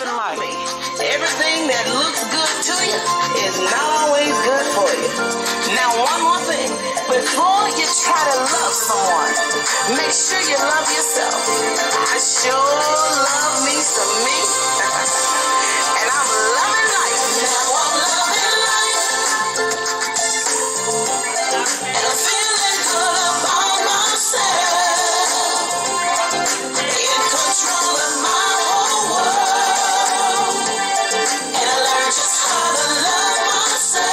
loving life. Everything that looks good to you is not always good for you. Now, one more thing. Before you try to love someone, make sure you love yourself. I sure love me some me. And I'm loving life. Now I'm loving life. And I'm feeling good about myself. In control of my whole world. And I learned just how to love myself.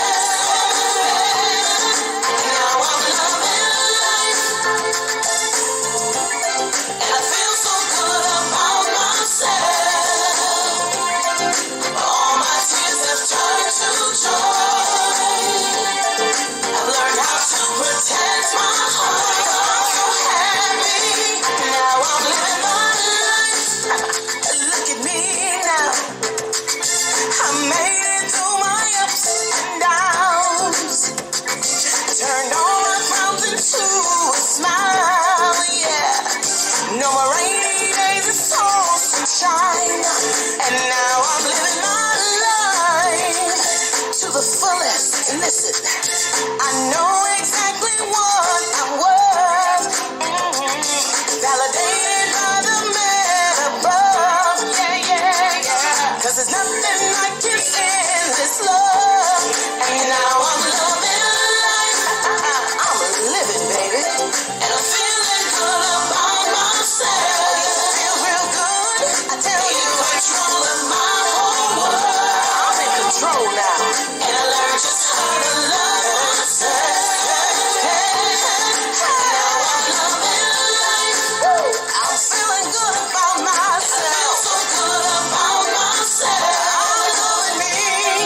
Now I'm loving life. And I feel so good about myself. All my tears have turned to joy. I've learned how to protect my heart. I'm so happy. Now I'm living my life. Look at me now. I made it through my ups and downs. Turned all my frowns into a smile, yeah. No more rainy days, it's all sunshine. And now I'm living my life to the fullest. And listen, I know exactly what I'm worth. Validated by the man above. Yeah, yeah, yeah. 'Cause there's nothing like this endless love. And now I'm loving life. I'm living, baby. And I'm feeling good about myself. Feel real good. I tell you, in control of my whole world. I'm in control now. And I learned just how to love myself. Now I'm loving life. I'm feeling good about myself. I feel so good about myself. I'm loving me.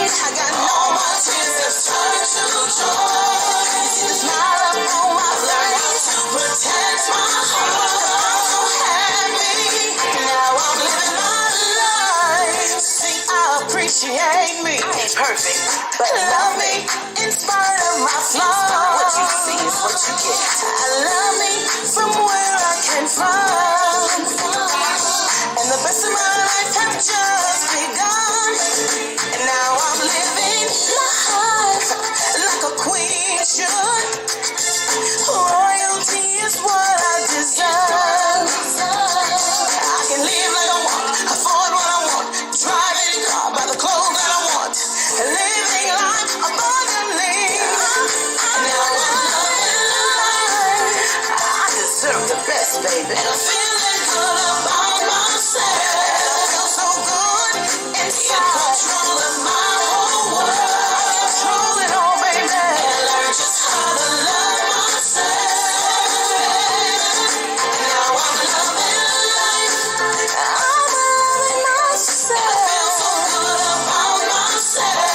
I got all my tears have turned to joy. See the smile up on my face. To protect my heart. I'm so happy. Now I'm living my life. See, I appreciate me. I ain't perfect, but love me in spite of my flaws. What you see is what you get. I love me from where I came from. And the best of my life have just begun. And now I'm living life like a queen should. Royalty is what I deserve. I can live like I want, afford what I want, drive any car, buy the clothes that I want, living life abundantly. Now I'm loving life. I deserve the best, baby. And I'm feeling good about myself. I feel so good inside. In control of my whole world. Control it all, baby. And I learned just how to love myself. Now I'm loving life. I'm loving myself. I feel so good about myself.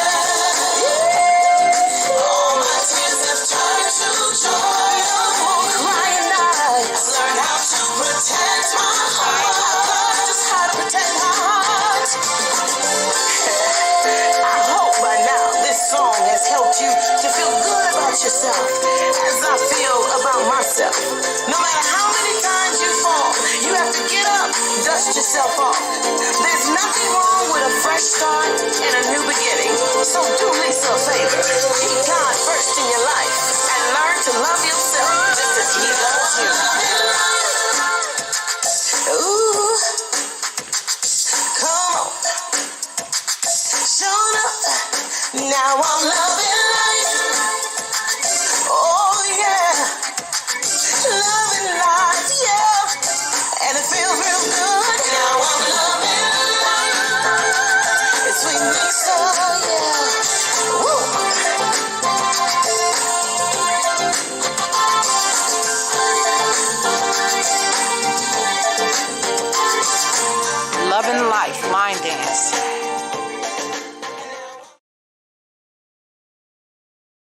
All my tears have turned to joy. No more crying nights. I've learned how to protect my heart. Just how to protect my heart. I hope by now this song has helped you to feel good about yourself as I feel about myself. No matter how many times you fall, you have to get up, dust yourself off. There's nothing wrong with a fresh start and a new beginning. So do Lysa a favor. Keep God first in your life and learn to love yourself just as He loves you. Ooh, come on. Show up. Now I'm loving life. Oh yeah. Loving life, yeah. And it feels real good. Now I'm loving life. It's sweet Lysa, yeah. Woo. Loving life, line dance.